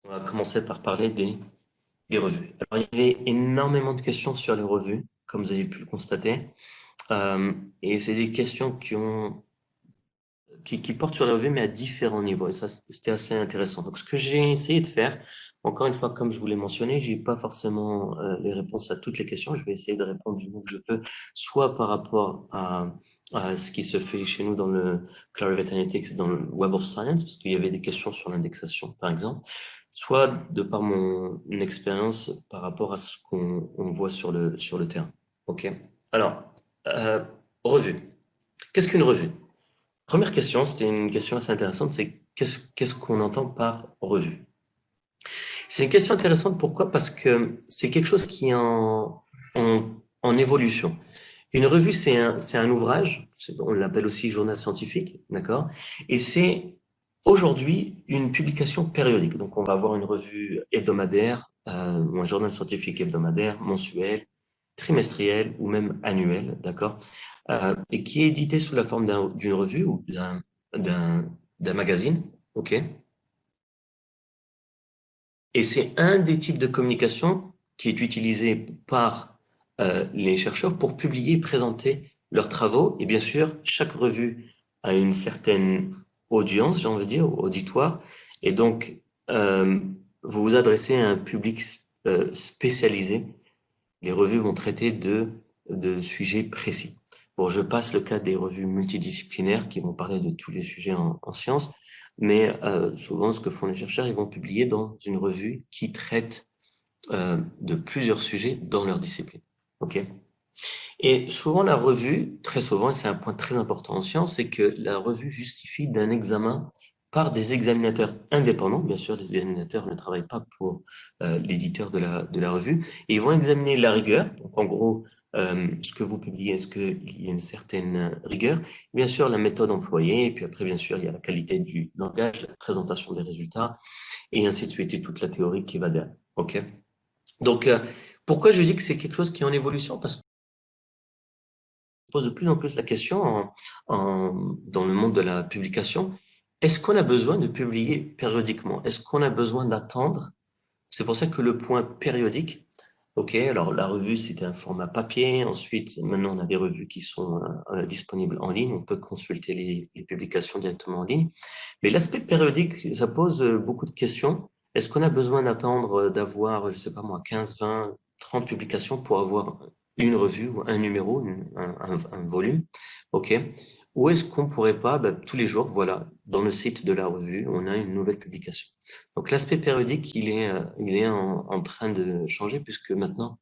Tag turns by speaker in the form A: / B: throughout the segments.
A: On va commencer par parler des revues. Alors, il y avait énormément de questions sur les revues, comme vous avez pu le constater. Et c'est des questions qui portent sur les revues, mais à différents niveaux. Et ça, c'était assez intéressant. Donc, ce que j'ai essayé de faire, encore une fois, comme je vous l'ai mentionné, j'ai pas forcément les réponses à toutes les questions. Je vais essayer de répondre du mieux que je peux, soit par rapport à ce qui se fait chez nous dans le Clarivate Analytics, dans le Web of Science, parce qu'il y avait des questions sur l'indexation, par exemple, soit de par mon expérience par rapport à ce qu'on voit sur le terrain. OK? Alors, euh, revue. Qu'est-ce qu'une revue? Première question, c'était une question assez intéressante, c'est qu'est-ce qu'on entend par revue? C'est une question intéressante, pourquoi? Parce que c'est quelque chose qui est en évolution. Une revue, c'est un ouvrage, on l'appelle aussi journal scientifique, d'accord? Et c'est aujourd'hui une publication périodique. Donc on va avoir une revue hebdomadaire, ou un journal scientifique hebdomadaire, mensuel, trimestriel ou même annuel, d'accord? Et qui est édité sous la forme d'une revue ou d'un, d'un magazine, ok? Et c'est un des types de communication qui est utilisé par les chercheurs pour publier et présenter leurs travaux. Et bien sûr, chaque revue a une certaine audience, j'ai envie de dire, auditoire. Et donc, euh, vous vous adressez à un public spécialisé. Les revues vont traiter de sujets précis. Bon, je passe le cas des revues multidisciplinaires qui vont parler de tous les sujets en sciences, mais souvent, ce que font les chercheurs, ils vont publier dans une revue qui traite de plusieurs sujets dans leur discipline. OK? Et souvent, la revue, très souvent, et c'est un point très important en sciences, c'est que la revue justifie d'un examen par des examinateurs indépendants. Bien sûr, les examinateurs ne travaillent pas pour l'éditeur de la revue. Et ils vont examiner la rigueur. Donc, en gros, ce que vous publiez, est-ce qu'il y a une certaine rigueur? Bien sûr, la méthode employée. Et puis après, bien sûr, il y a la qualité du langage, la présentation des résultats, et ainsi de suite, et toute la théorie qui va derrière. OK? Donc, pourquoi je dis que c'est quelque chose qui est en évolution? Parce pose de plus en plus la question dans le monde de la publication, est-ce qu'on a besoin de publier périodiquement? Est-ce qu'on a besoin d'attendre? C'est pour ça que le point périodique, ok, alors la revue c'était un format papier, ensuite maintenant on a des revues qui sont disponibles en ligne, on peut consulter les publications directement en ligne, mais l'aspect périodique, ça pose beaucoup de questions. Est-ce qu'on a besoin d'attendre d'avoir, je sais pas moi, 15, 20, 30 publications pour avoir une revue ou un numéro, un volume, ok? Ou est-ce qu'on pourrait pas, ben, tous les jours, voilà, dans le site de la revue, on a une nouvelle publication. Donc l'aspect périodique, il est en train de changer puisque maintenant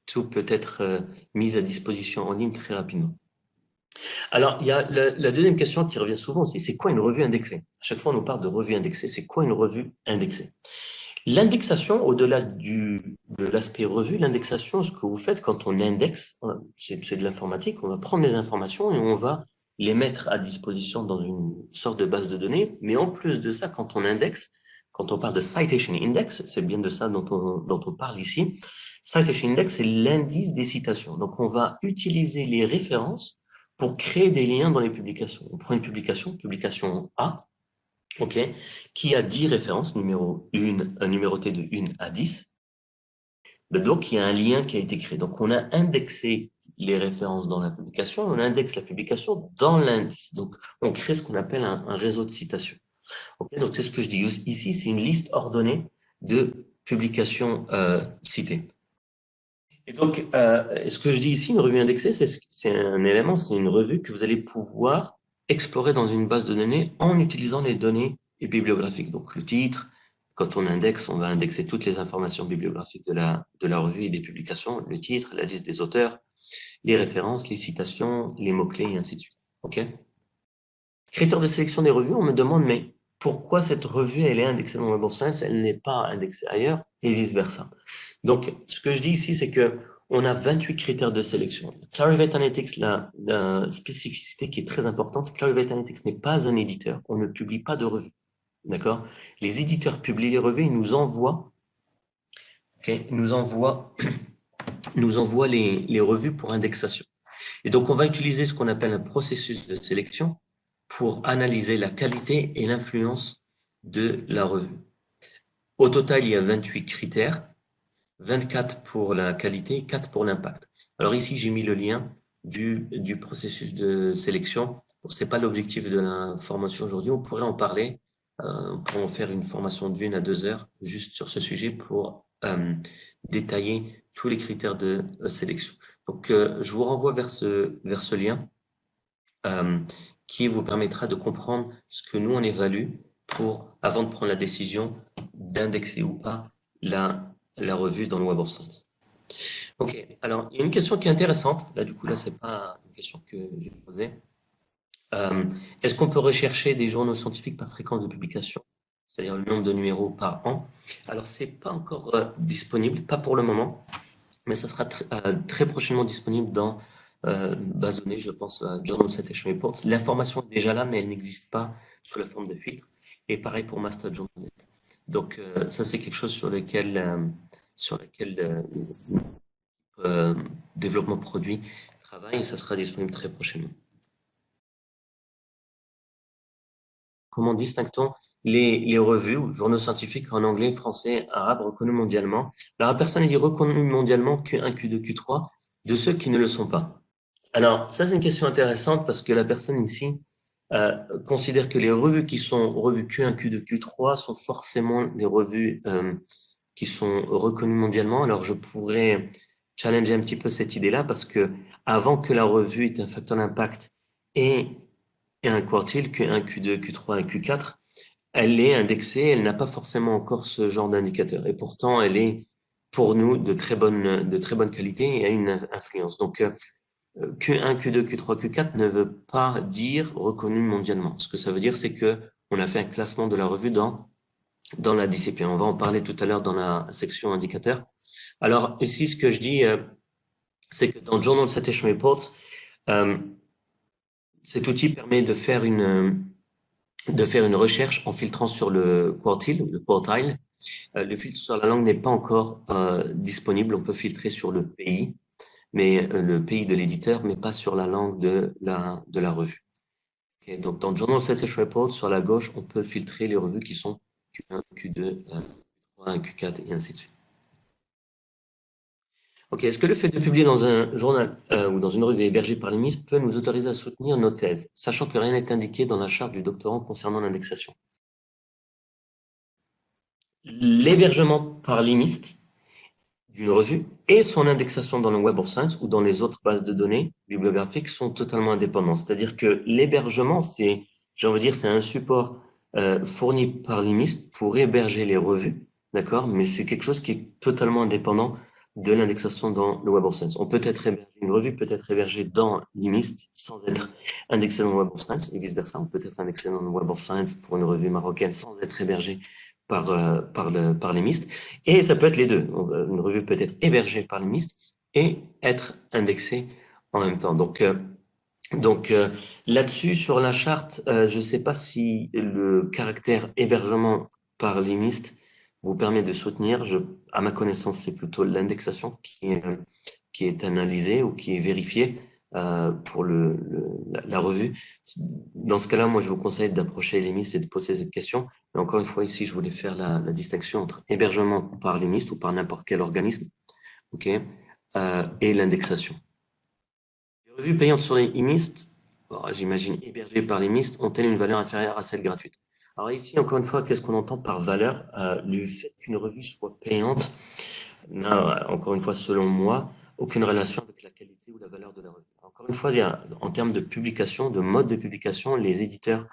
A: tout peut être mis à disposition en ligne très rapidement. Alors il y a la deuxième question qui revient souvent aussi, c'est quoi une revue indexée? À chaque fois on nous parle de revue indexée, c'est quoi une revue indexée? L'indexation, au-delà de l'aspect revue, l'indexation, ce que vous faites quand on indexe, c'est de l'informatique, on va prendre les informations et on va les mettre à disposition dans une sorte de base de données. Mais en plus de ça, quand on indexe, quand on parle de citation index, c'est bien de ça dont on parle ici. Citation index, c'est l'indice des citations. Donc, on va utiliser les références pour créer des liens dans les publications. On prend une publication, publication A, OK, qui a 10 références, numéroté de 1 à 10. Mais donc, il y a un lien qui a été créé. Donc, on a indexé les références dans la publication, on indexe la publication dans l'indice. Donc, on crée ce qu'on appelle un réseau de citations. OK, donc, c'est ce que je dis. Ici, c'est une liste ordonnée de publications citées. Et donc, ce que je dis ici, une revue indexée, c'est un élément, c'est une revue que vous allez pouvoir explorer dans une base de données en utilisant les données bibliographiques. Donc, le titre, quand on indexe, on va indexer toutes les informations bibliographiques de la revue et des publications, le titre, la liste des auteurs, les références, les citations, les mots-clés, et ainsi de suite. OK? Critères de sélection des revues, on me demande, mais pourquoi cette revue, elle est indexée dans Web of Science, elle n'est pas indexée ailleurs, et vice-versa. Donc, ce que je dis ici, c'est que on a 28 critères de sélection. Clarivate Analytics, la spécificité qui est très importante, Clarivate Analytics n'est pas un éditeur. On ne publie pas de revues. D'accord? Les éditeurs publient les revues, ils nous envoient, okay, nous envoient les revues pour indexation. Et donc, on va utiliser ce qu'on appelle un processus de sélection pour analyser la qualité et l'influence de la revue. Au total, il y a 28 critères, 24 pour la qualité et 4 pour l'impact. Alors ici, j'ai mis le lien du processus de sélection. Bon, c'est pas l'objectif de la formation aujourd'hui. On pourrait en parler. On pourrait en faire une formation d'1 à 2 heures juste sur ce sujet pour détailler tous les critères de sélection. Donc, je vous renvoie vers ce lien euh, qui vous permettra de comprendre ce que nous on évalue pour, avant de prendre la décision d'indexer ou pas la revue dans le Web of Science. Ok, alors il y a une question qui est intéressante. Là, du coup, là, c'est pas une question que j'ai posée. Euh, Est-ce qu'on peut rechercher des journaux scientifiques par fréquence de publication, c'est-à-dire le nombre de numéros par an? Alors, c'est pas encore disponible, pas pour le moment, mais ça sera très prochainement disponible dans base de données, je pense, à Journal Citation Reports. L'information est déjà là, mais elle n'existe pas sous la forme de filtre. Et pareil pour Master Journal. Donc, ça, c'est quelque chose sur lequel développement produit travaille et ça sera disponible très prochainement. Comment distingue-t-on les revues ou journaux scientifiques en anglais, français, arabe reconnus mondialement? Alors, la personne dit reconnus mondialement Q1, Q2, Q3 de ceux qui ne le sont pas. Alors, ça, c'est une question intéressante parce que la personne ici considère que les revues qui sont revues Q1, Q2, Q3 sont forcément les revues qui sont reconnues mondialement. Alors, je pourrais challenger un petit peu cette idée-là parce que avant que la revue ait un facteur d'impact et, et un quartile, Q1, Q2, Q3 et Q4, elle est indexée, elle n'a pas forcément encore ce genre d'indicateur. Et pourtant, elle est pour nous de très bonne qualité et a une influence. Donc, Q1, Q2, Q3, Q4 ne veut pas dire reconnu mondialement. Ce que ça veut dire, c'est que on a fait un classement de la revue dans la discipline. On va en parler tout à l'heure dans la section indicateurs. Alors ici, ce que je dis, c'est que dans Journal Citation Reports, euh, cet outil permet de faire une recherche en filtrant sur le quartile, le quartile. Le filtre sur la langue n'est pas encore disponible. On peut filtrer sur le pays, mais le pays de l'éditeur, mais pas sur la langue de la revue. Okay, donc, dans Journal Citation Report, sur la gauche, on peut filtrer les revues qui sont Q1, Q2, Q3, Q4 et ainsi de suite. Ok, est-ce que le fait de publier dans un journal ou dans une revue hébergée par l'EMIS peut nous autoriser à soutenir nos thèses, sachant que rien n'est indiqué dans la charte du doctorant concernant l'indexation? L'hébergement par l'IMIST d'une revue et son indexation dans le Web of Science ou dans les autres bases de données bibliographiques sont totalement indépendants. C'est-à-dire que l'hébergement, c'est, j'ai envie de dire, c'est un support fourni par l'IMIST pour héberger les revues, d'accord? Mais c'est quelque chose qui est totalement indépendant de l'indexation dans le Web of Science. On peut être hébergé, une revue peut être hébergée dans l'IMIST sans être indexée dans le Web of Science et vice-versa. On peut être indexé dans le Web of Science pour une revue marocaine sans être hébergé par les MIST. Et ça peut être les deux. Une revue peut être hébergée par les MIST et être indexée en même temps. Donc là-dessus, sur la charte, je ne sais pas si le caractère hébergement par les MIST vous permet de soutenir. À ma connaissance, c'est plutôt l'indexation qui est analysée ou qui est vérifiée pour la revue. Dans ce cas-là, moi, je vous conseille d'approcher les MIST et de poser cette question. Mais encore une fois, ici, je voulais faire la distinction entre hébergement par les MIST ou par n'importe quel organisme, ok, et l'indexation. Les revues payantes sur les MIST, j'imagine hébergées par les MIST, ont-elles une valeur inférieure à celle gratuite? Alors ici, encore une fois, qu'est-ce qu'on entend par valeur? Le fait qu'une revue soit payante n'a, encore une fois, selon moi, aucune relation avec la qualité ou la valeur de la revue. Encore une fois, en termes de publication, de mode de publication, les éditeurs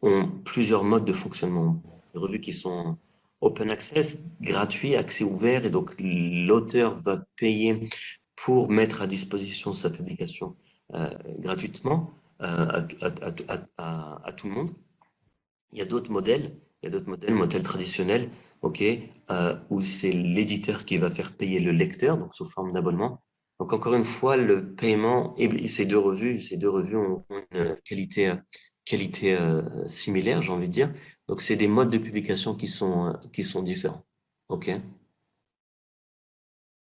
A: ont plusieurs modes de fonctionnement. Des revues qui sont open access, gratuits, accès ouvert, et donc l'auteur va payer pour mettre à disposition sa publication gratuitement à tout le monde. Il y a d'autres modèles, modèles traditionnels, ok, où c'est l'éditeur qui va faire payer le lecteur, donc sous forme d'abonnement. Donc encore une fois, le paiement et ces deux revues ont une qualité similaire, j'ai envie de dire. Donc c'est des modes de publication qui sont différents. Ok.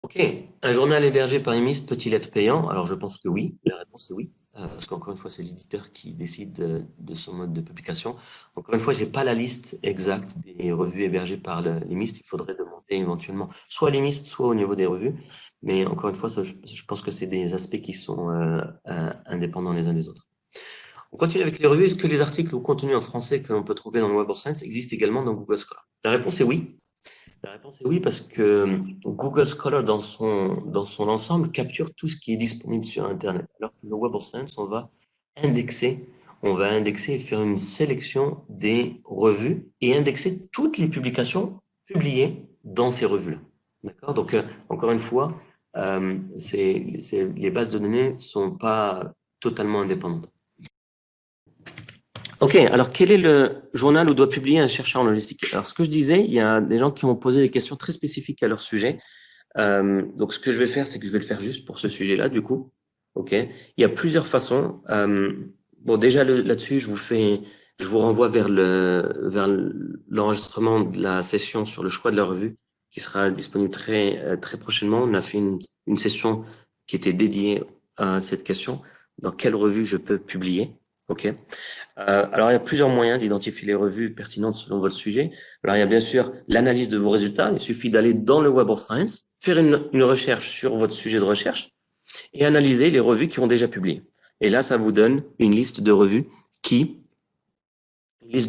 A: Ok. Un journal hébergé par Emis peut-il être payant? Alors je pense que oui. La réponse est oui. parce qu'encore une fois, c'est l'éditeur qui décide de son mode de publication. Encore une fois, j'ai pas la liste exacte des revues hébergées par les MIST. Il faudrait demander éventuellement soit les MIST, soit au niveau des revues. Mais encore une fois, ça, je pense que c'est des aspects qui sont indépendants les uns des autres. On continue avec les revues. Est-ce que les articles ou contenus en français que l'on peut trouver dans le Web of Science existent également dans Google Scholar? La réponse est oui. La réponse est oui, parce que Google Scholar, dans son ensemble, capture tout ce qui est disponible sur Internet. Alors que le Web of Science, indexer, on va indexer et faire une sélection des revues et indexer toutes les publications publiées dans ces revues-là. D'accord? Donc, encore une fois, les bases de données ne sont pas totalement indépendantes. Ok, alors quel est le journal où doit publier un chercheur en logistique? Alors, ce que je disais, il y a des gens qui ont posé des questions très spécifiques à leur sujet. Donc, ce que je vais faire, c'est que je vais le faire juste pour ce sujet-là, du coup. Ok. Il y a plusieurs façons. Bon, déjà là-dessus, je vous renvoie vers vers l'enregistrement de la session sur le choix de la revue, qui sera disponible très prochainement. On a fait une session qui était dédiée à cette question. Dans quelle revue je peux publier? Ok. Alors, il y a plusieurs moyens d'identifier les revues pertinentes selon votre sujet. Alors, il y a bien sûr l'analyse de vos résultats. Il suffit d'aller dans le Web of Science, faire une recherche sur votre sujet de recherche et analyser les revues qui ont déjà publié. Et là, ça vous donne qui, une liste de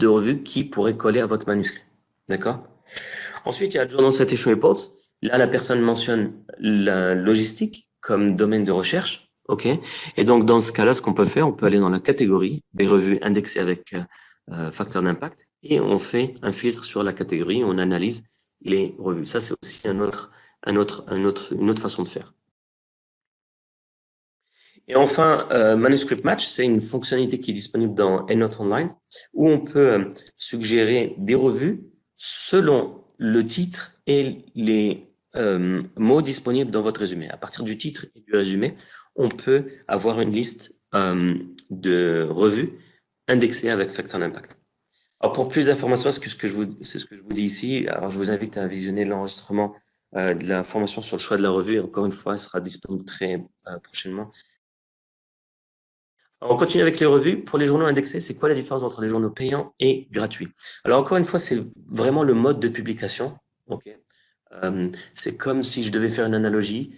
A: revues qui pourrait coller à votre manuscrit. D'accord? Ensuite, il y a Journal Citation Reports. Là, la personne mentionne la logistique comme domaine de recherche. OK? Et donc, dans ce cas-là, ce qu'on peut faire, on peut aller dans la catégorie des revues indexées avec facteur d'impact et on fait un filtre sur la catégorie, on analyse les revues. Ça, c'est aussi une autre façon de faire. Et enfin, Manuscript Match, c'est une fonctionnalité qui est disponible dans EndNote Online où on peut suggérer des revues selon le titre et les mots disponibles dans votre résumé. À partir du titre et du résumé, on peut avoir une liste de revues indexées avec facteur d'impact. Alors pour plus d'informations, c'est ce que je vous dis ici. Alors je vous invite à visionner l'enregistrement de la formation sur le choix de la revue. Et encore une fois, elle sera disponible très prochainement. Alors, on continue avec les revues. Pour les journaux indexés, c'est quoi la différence entre les journaux payants et gratuits? Alors encore une fois, c'est vraiment le mode de publication. Okay. C'est comme si je devais faire une analogie.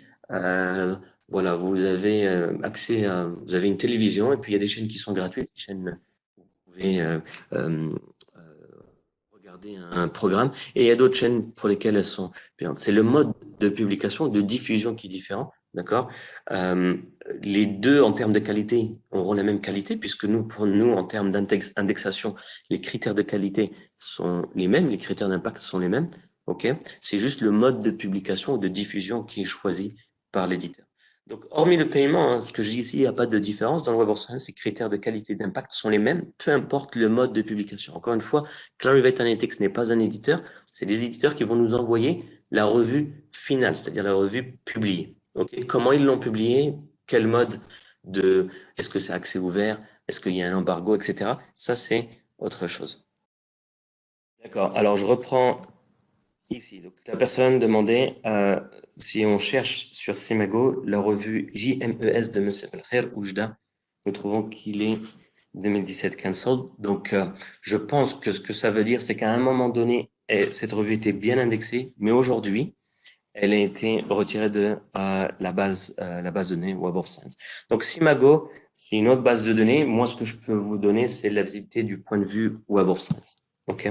A: Voilà, vous avez vous avez une télévision et puis il y a des chaînes qui sont gratuites, des chaînes où vous pouvez regarder un programme, et il y a d'autres chaînes pour lesquelles elles sont payantes. C'est le mode de publication, de diffusion qui est différent, d'accord? Les deux, en termes de qualité, auront la même qualité, puisque pour nous, en termes d'indexation, les critères de qualité sont les mêmes, les critères d'impact sont les mêmes, ok? C'est juste le mode de publication ou de diffusion qui est choisi par l'éditeur. Donc, hormis le paiement, hein, ce que je dis ici, il n'y a pas de différence. Dans le Web of Science, les critères de qualité d'impact sont les mêmes, peu importe le mode de publication. Encore une fois, Clarivate Analytics n'est pas un éditeur, c'est des éditeurs qui vont nous envoyer la revue finale, c'est-à-dire la revue publiée. Okay. Comment ils l'ont publiée? Quel mode de... Est-ce que c'est accès ouvert? Est-ce qu'il y a un embargo, etc. Ça, c'est autre chose. D'accord. Alors, je reprends ici. Donc, la personne demandait si on cherche sur Simago la revue JMES de M. Belkher Oujda. Nous trouvons qu'il est 2017 cancelled. Donc, je pense que ce que ça veut dire, c'est qu'à un moment donné, cette revue était bien indexée, mais aujourd'hui, elle a été retirée de la base de données Web of Science. Donc, Simago, c'est une autre base de données. Moi, ce que je peux vous donner, c'est la visibilité du point de vue Web of Science. OK?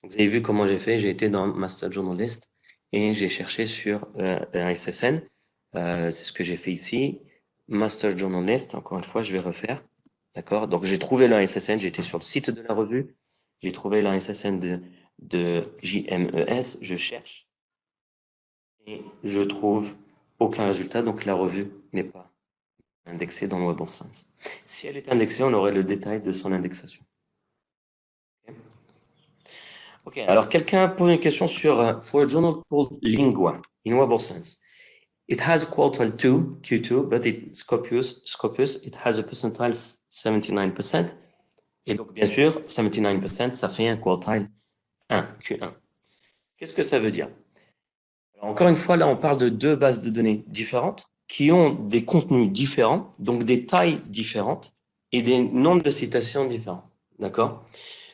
A: Vous avez vu comment j'ai fait, j'ai été dans Master Journalist et j'ai cherché sur un SSN. C'est ce que j'ai fait ici. Master Journalist, encore une fois, je vais refaire. D'accord? Donc, j'ai trouvé le SSN, j'ai été sur le site de la revue, j'ai trouvé le SSN de JMES, je cherche et je trouve aucun résultat, donc la revue n'est pas indexée dans le Web of Science. Si elle était indexée, on aurait le détail de son indexation. Ok, alors quelqu'un pose une question sur for a journal called Lingua in Web of Science. It has a quartile 2, Q2, but Scopus, it has a percentile 79%. Et donc, bien sûr, 79%, ça fait un quartile 1, Q1. Qu'est-ce que ça veut dire? Alors, encore une fois, là, on parle de deux bases de données différentes qui ont des contenus différents, donc des tailles différentes et des nombres de citations différents. D'accord?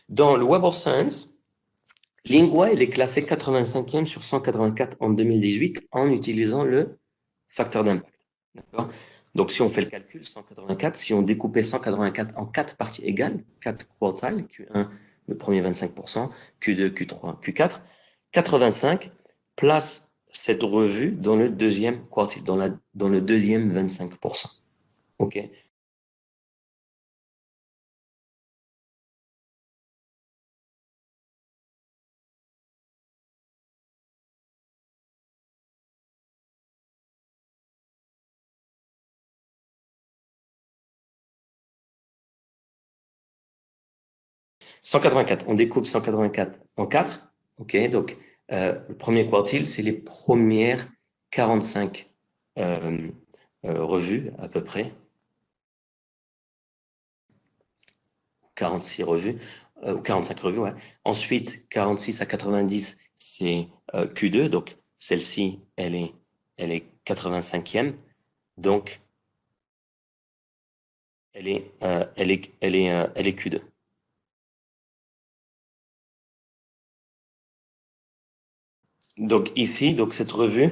A: Dans le Web of Science, Lingua, il est classé 85e sur 184 en 2018 en utilisant le facteur d'impact. D'accord? Donc, si on fait le calcul, 184, si on découpait 184 en 4 parties égales, 4 quartiles, Q1, le premier 25%, Q2, Q3, Q4, 85 place cette revue dans le deuxième quartile, dans le deuxième 25%. OK? 184, on découpe 184 en 4. OK, donc le premier quartile, c'est les premières 45 revues à peu près, 46 revues, 45 revues, ouais. Ensuite, 46 à 90, c'est Q2, donc celle-ci, elle est 85e, donc elle est Q2. Donc ici, donc cette revue,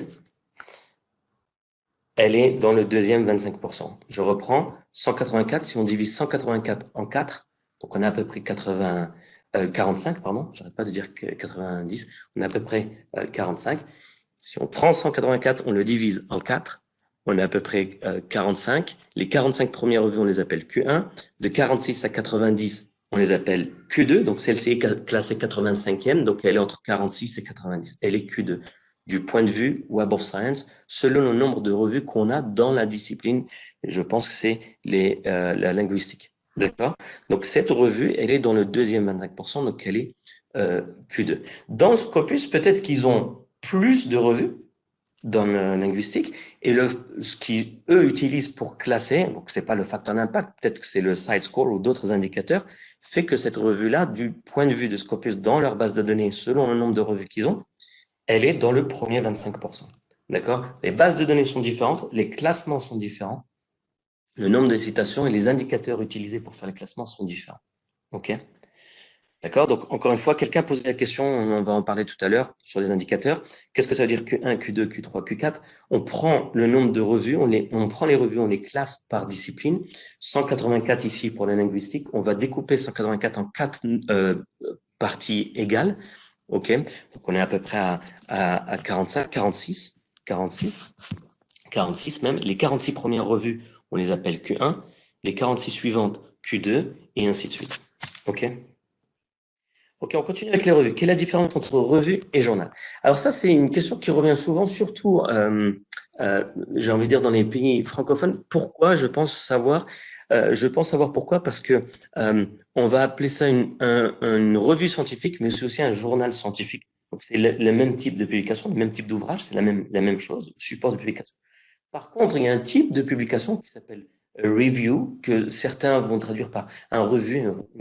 A: elle est dans le deuxième 25%. Je reprends 184, si on divise 184 en 4, donc on a à peu près 45, pardon, j'arrête pas de dire 90, on a à peu près 45. Si on prend 184, on le divise en 4, on a à peu près 45. Les 45 premières revues, on les appelle Q1. De 46 à 90, on les appelle Q2. Donc celle-ci est classée 85e, donc elle est entre 46 et 90. Elle est Q2 du point de vue Web of Science, selon le nombre de revues qu'on a dans la discipline. Et je pense que c'est la linguistique. D'accord? Donc cette revue, elle est dans le deuxième 25%, donc elle est Q2. Dans Scopus, peut-être qu'ils ont plus de revues dans le linguistique et ce qu'ils eux utilisent pour classer, donc c'est pas le facteur d'impact, peut-être que c'est le side score ou d'autres indicateurs, fait que cette revue-là, du point de vue de Scopus dans leur base de données, selon le nombre de revues qu'ils ont, elle est dans le premier 25%. D'accord? Les bases de données sont différentes, les classements sont différents, le nombre de citations et les indicateurs utilisés pour faire les classements sont différents. OK? D'accord? Donc, encore une fois, quelqu'un pose la question, on va en parler tout à l'heure sur les indicateurs. Qu'est-ce que ça veut dire Q1, Q2, Q3, Q4? On prend le nombre de revues, on prend les revues, on les classe par discipline. 184 ici pour la linguistique. On va découper 184 en 4 parties égales. OK? Donc, on est à peu près à 45, 46, 46, 46 même. Les 46 premières revues, on les appelle Q1. Les 46 suivantes, Q2, et ainsi de suite. OK? Ok, on continue avec les revues. Quelle est la différence entre revue et journal? Alors ça, c'est une question qui revient souvent, surtout, j'ai envie de dire, dans les pays francophones. Pourquoi? Je pense savoir pourquoi, parce que on va appeler ça une revue scientifique, mais c'est aussi un journal scientifique. Donc c'est le même type de publication, le même type d'ouvrage, c'est la même chose, support de publication. Par contre, il y a un type de publication qui s'appelle review, que certains vont traduire par une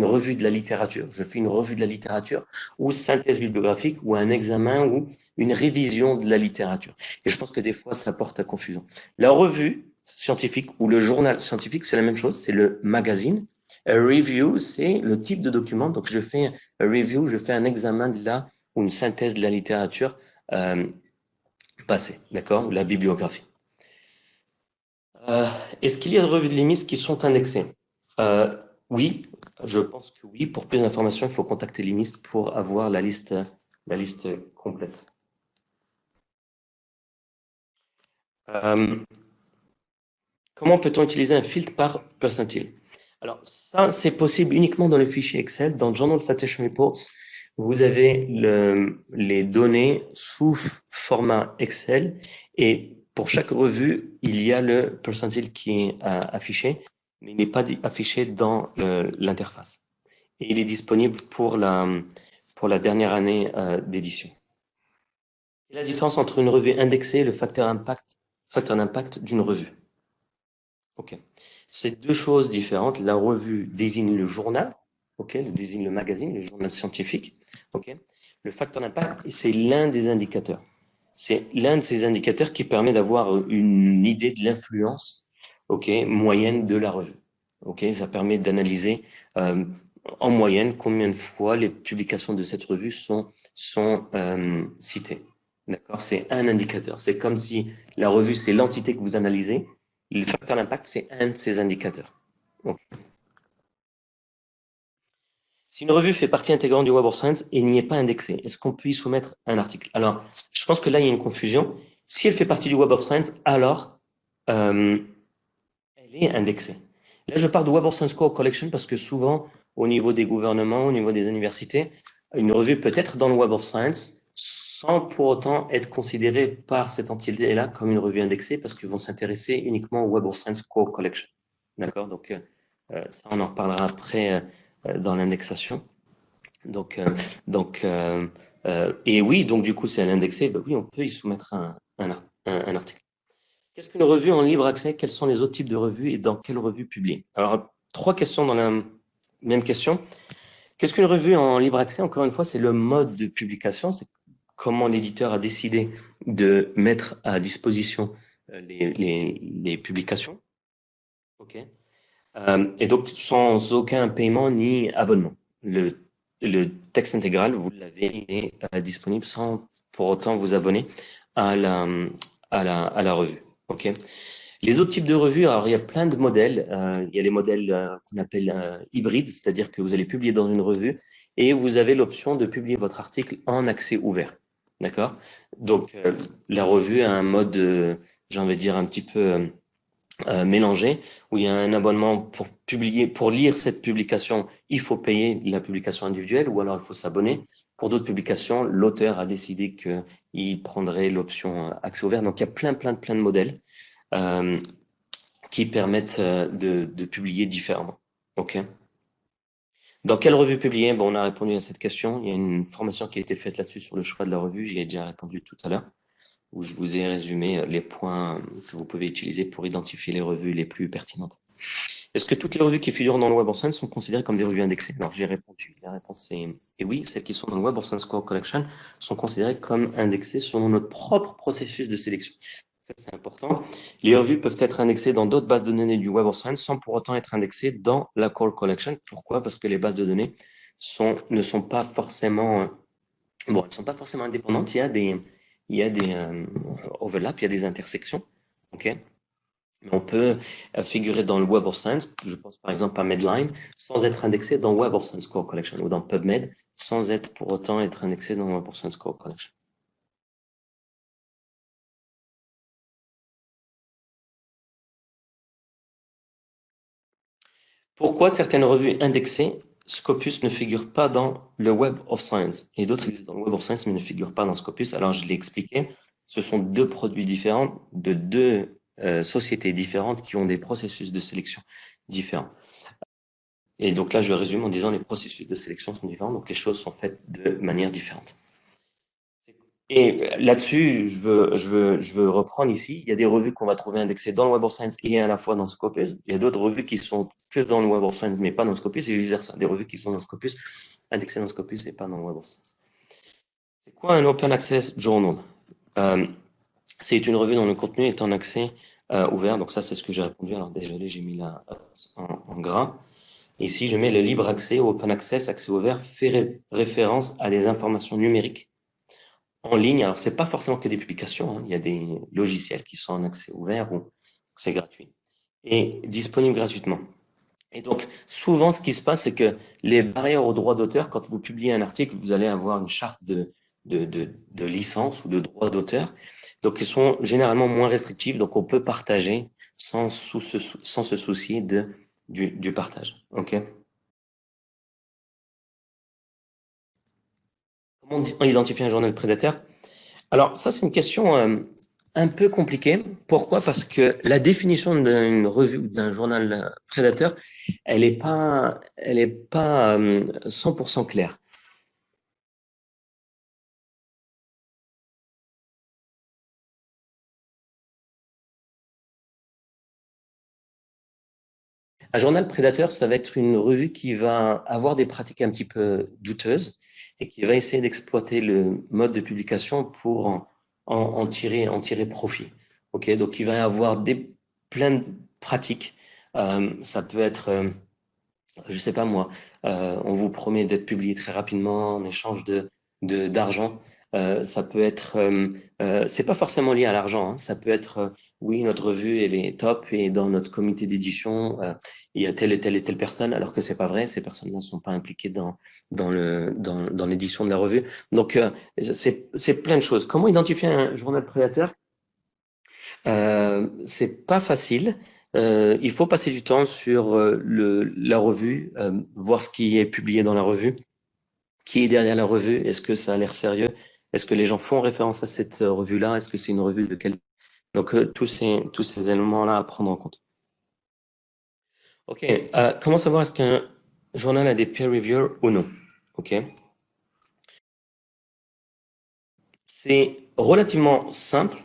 A: revue de la littérature. Je fais une revue de la littérature, ou synthèse bibliographique, ou un examen, ou une révision de la littérature. Et je pense que des fois, ça porte à confusion. La revue scientifique ou le journal scientifique, c'est la même chose, c'est le magazine. A review, c'est le type de document. Donc, je fais un review, je fais un examen de la, ou une synthèse de la littérature passée, d'accord, ou la bibliographie. Euh, Est-ce qu'il y a des revues de l'IMIS qui sont indexées? Oui, je pense que oui. Pour plus d'informations, il faut contacter l'IMIS pour avoir la liste complète. Euh, Comment peut-on utiliser un filtre par percentile? Alors, ça, c'est possible uniquement dans le fichier Excel. Dans Journal Citation Reports, vous avez les données sous format Excel et pour chaque revue, il y a le percentile qui est affiché, mais il n'est pas affiché dans l'interface. Et il est disponible pour la dernière année d'édition. Quelle est la différence entre une revue indexée et le facteur d'impact d'une revue? Ok. C'est deux choses différentes. La revue désigne le journal, ok, désigne le magazine, le journal scientifique, ok. Le facteur d'impact, c'est l'un des indicateurs. C'est l'un de ces indicateurs qui permet d'avoir une idée de l'influence, ok, moyenne de la revue. Ok, ça permet d'analyser en moyenne combien de fois les publications de cette revue sont citées. D'accord, c'est un indicateur. C'est comme si la revue, c'est l'entité que vous analysez. Le facteur d'impact, c'est un de ces indicateurs. Ok. Si une revue fait partie intégrante du Web of Science et n'y est pas indexée, est-ce qu'on peut y soumettre un article? Alors, je pense que là, il y a une confusion. Si elle fait partie du Web of Science, alors euh, elle est indexée. Là, je parle de Web of Science Core Collection parce que souvent, au niveau des gouvernements, au niveau des universités, une revue peut être dans le Web of Science sans pour autant être considérée par cette entité-là comme une revue indexée parce qu'ils vont s'intéresser uniquement au Web of Science Core Collection. D'accord? Donc, ça, on en reparlera après dans l'indexation. Donc, euh, donc, et oui, donc du coup, c'est à l'indexé. Ben oui, on peut y soumettre un article. Qu'est-ce qu'une revue en libre accès? Quels sont les autres types de revues et dans quelle revue publier? Alors, trois questions dans la même question. Qu'est-ce qu'une revue en libre accès? Encore une fois, c'est le mode de publication. C'est comment l'éditeur a décidé de mettre à disposition les publications. OK. Et donc, sans aucun paiement ni abonnement. Le texte intégral, vous l'avez, il est disponible sans pour autant vous abonner à la revue. OK. Les autres types de revues, alors il y a plein de modèles. Il y a les modèles qu'on appelle hybrides, c'est-à-dire que vous allez publier dans une revue et vous avez l'option de publier votre article en accès ouvert. D'accord? Donc, la revue a un mode, j'ai envie de dire, un petit peu mélangé, où il y a un abonnement pour publier, pour lire cette publication, il faut payer la publication individuelle ou alors il faut s'abonner. Pour d'autres publications, l'auteur a décidé qu'il prendrait l'option accès ouvert. Donc il y a plein de modèles euh, qui permettent de publier différemment. OK? Dans quelle revue publier? Bon, on a répondu à cette question. Il y a une formation qui a été faite là-dessus sur le choix de la revue. J'y ai déjà répondu tout à l'heure, où je vous ai résumé les points que vous pouvez utiliser pour identifier les revues les plus pertinentes. Est-ce que toutes les revues qui figurent dans le Web of Science sont considérées comme des revues indexées? Alors, j'ai répondu. La réponse est et oui, celles qui sont dans le Web of Science Core Collection sont considérées comme indexées selon notre propre processus de sélection. Ça, c'est important. Les revues peuvent être indexées dans d'autres bases de données du Web of Science sans pour autant être indexées dans la Core Collection. Pourquoi? Parce que les bases de données ne sont pas forcément, bon, elles sont pas forcément indépendantes. Il y a des overlaps, il y a des intersections. OK? On peut figurer dans le Web of Science, je pense par exemple à Medline, sans être indexé dans Web of Science Core Collection ou dans PubMed, sans être pour autant être indexé dans Web of Science Core Collection. Pourquoi certaines revues indexées, Scopus ne figure pas dans le Web of Science et d'autres existent dans le Web of Science mais ne figurent pas dans Scopus? Alors je l'ai expliqué, ce sont deux produits différents de deux sociétés différentes qui ont des processus de sélection différents. Et donc là, je résume en disant les processus de sélection sont différents, donc les choses sont faites de manière différente. Et là-dessus, je veux reprendre ici. Il y a des revues qu'on va trouver indexées dans le Web of Science et à la fois dans Scopus. Il y a d'autres revues qui sont que dans le Web of Science, mais pas dans Scopus, et vice-versa. Des revues qui sont dans Scopus, indexées dans Scopus et pas dans le Web of Science. C'est quoi un Open Access Journal? Euh, c'est une revue dont le contenu est en accès ouvert. Donc ça, c'est ce que j'ai répondu. Alors désolé, j'ai mis là en gras. Ici, je mets le libre accès ou Open Access, accès ouvert, fait référence à des informations numériques en ligne. Alors, c'est pas forcément que des publications, hein. Il y a des logiciels qui sont en accès ouvert ou c'est gratuit et disponible gratuitement. Et donc, souvent, ce qui se passe, c'est que les barrières au droit d'auteur, quand vous publiez un article, vous allez avoir une charte de licence ou de droit d'auteur. Donc, ils sont généralement moins restrictifs. Donc, on peut partager sans se soucier du partage. OK? Comment on identifie un journal prédateur? Alors, ça, c'est une question un peu compliquée. Pourquoi? Parce que la définition d'une revue ou d'un journal prédateur, elle est pas 100% claire. Un journal prédateur, ça va être une revue qui va avoir des pratiques un petit peu douteuses et qui va essayer d'exploiter le mode de publication pour en tirer profit. Ok, donc il va y avoir plein de pratiques. Ça peut être, je sais pas moi, on vous promet d'être publié très rapidement en échange d'argent. Ça peut être, c'est pas forcément lié à l'argent, hein. Ça peut être, oui, notre revue elle est top et dans notre comité d'édition il y a telle et telle personne, alors que c'est pas vrai. Ces personnes-là ne sont pas impliquées dans l'édition de la revue. Donc c'est plein de choses. Comment identifier un journal prédateur? C'est pas facile. Il faut passer du temps sur la revue, voir ce qui est publié dans la revue, qui est derrière la revue, est-ce que ça a l'air sérieux, est-ce que les gens font référence à cette revue-là, est-ce que c'est une revue de qualité. Donc tous ces éléments-là à prendre en compte. Ok, comment savoir est-ce qu'un journal a des peer reviewers ou non? Ok, c'est relativement simple.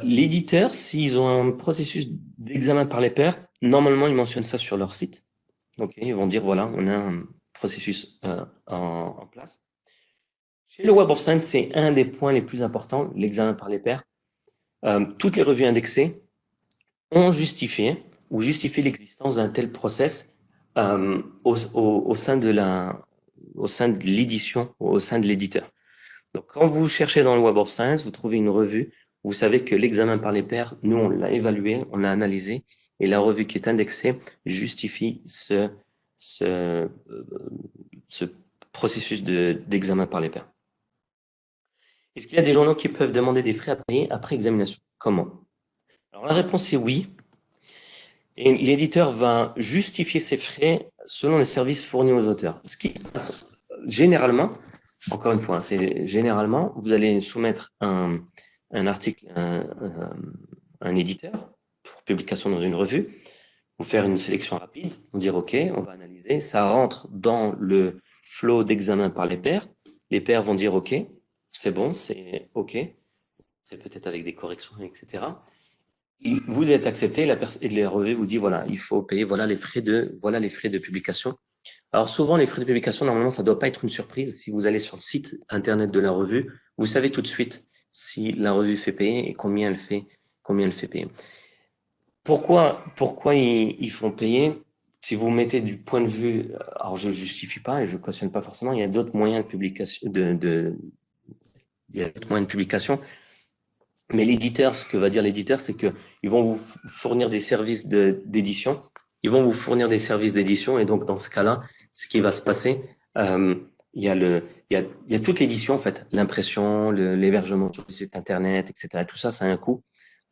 A: L'éditeur, s'ils ont un processus d'examen par les pairs, normalement, ils mentionnent ça sur leur site. Ok, ils vont dire, voilà, on a un processus en place. Chez le Web of Science, c'est un des points les plus importants, l'examen par les pairs. Toutes les revues indexées ont justifié ou justifié l'existence d'un tel process au sein au sein de l'édition, au sein de l'éditeur. Donc, quand vous cherchez dans le Web of Science, vous trouvez une revue, vous savez que l'examen par les pairs, nous, on l'a évalué, on l'a analysé, et la revue qui est indexée justifie ce, euh, ce processus d'examen par les pairs. Est-ce qu'il y a des journaux qui peuvent demander des frais à payer après examination? Comment? Alors, la réponse est oui. Et l'éditeur va justifier ses frais selon les services fournis aux auteurs. Ce qui passe généralement, encore une fois, c'est généralement, vous allez soumettre un article à un éditeur pour publication dans une revue, vous faire une sélection rapide, vous dire OK, on va analyser, ça rentre dans le flot d'examen par les pairs. Les pairs vont dire OK, c'est bon, c'est OK, peut-être avec des corrections, etc. Vous êtes accepté, et la revue vous dit voilà, il faut payer, voilà les frais de publication. Alors souvent, les frais de publication, normalement, ça ne doit pas être une surprise. Si vous allez sur le site internet de la revue, vous savez tout de suite si la revue fait payer et combien elle fait payer. Pourquoi ils font payer? Si vous mettez du point de vue, alors je justifie pas et je cautionne pas forcément, il y a d'autres moyens de publication, il y a d'autres moyens de publication. Mais l'éditeur, ce que va dire l'éditeur, c'est que ils vont vous fournir des services d'édition. Ils vont vous fournir des services d'édition et donc dans ce cas-là, ce qui va se passer, il y a il y a toute l'édition en fait, l'impression, l'hébergement sur le site internet, etc. Tout ça, ça a un coût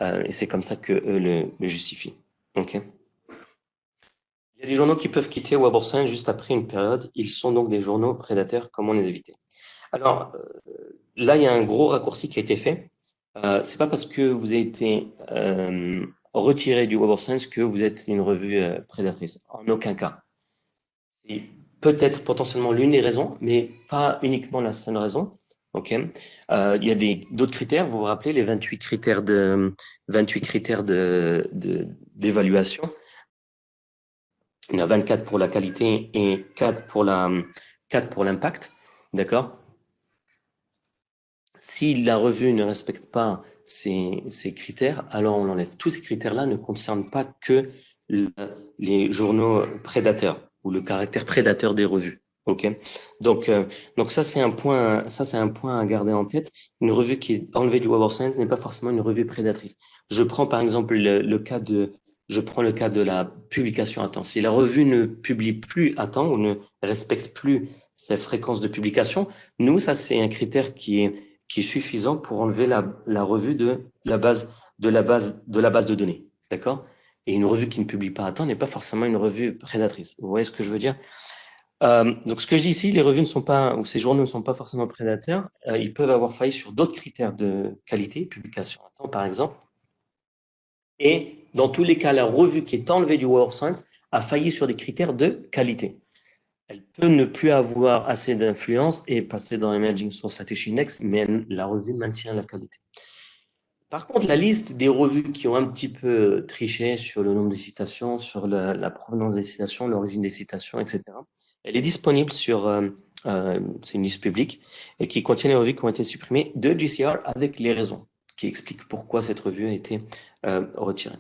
A: et c'est comme ça que eux le justifient. Ok. Il y a des journaux qui peuvent quitter Web of Science juste après une période. Ils sont donc des journaux prédateurs. Comment les éviter? Alors là, il y a un gros raccourci qui a été fait. C'est pas parce que vous avez été retiré du Web of Science que vous êtes une revue prédatrice. En aucun cas. C'est peut-être potentiellement l'une des raisons, mais pas uniquement la seule raison. Ok. Il y a d'autres critères. Vous vous rappelez les 28 critères d'évaluation. Il y en a 24 pour la qualité et 4 pour l'impact. D'accord? Si la revue ne respecte pas ces critères, alors on l'enlève. Tous ces critères-là ne concernent pas que les journaux prédateurs ou le caractère prédateur des revues. Ok. Donc, donc ça c'est un point à garder en tête. Une revue qui est enlevée du Web of Science n'est pas forcément une revue prédatrice. Je prends par exemple je prends le cas de la publication à temps. Si la revue ne publie plus à temps ou ne respecte plus sa fréquence de publication, nous, ça c'est un critère qui est suffisant pour enlever la revue de la base de données. D'accord? Et une revue qui ne publie pas à temps n'est pas forcément une revue prédatrice. Vous voyez ce que je veux dire? Donc, ce que je dis ici, les revues ne sont pas, ou ces journaux ne sont pas forcément prédateurs. Ils peuvent avoir failli sur d'autres critères de qualité, publication à temps, par exemple. Et dans tous les cas, la revue qui est enlevée du Web of Science a failli sur des critères de qualité. Elle peut ne plus avoir assez d'influence et passer dans Emerging Source Citation Index, mais la revue maintient la qualité. Par contre, la liste des revues qui ont un petit peu triché sur le nombre des citations, sur la provenance des citations, l'origine des citations, etc., elle est disponible sur c'est une liste publique, et qui contient les revues qui ont été supprimées de JCR avec les raisons, qui expliquent pourquoi cette revue a été retirée.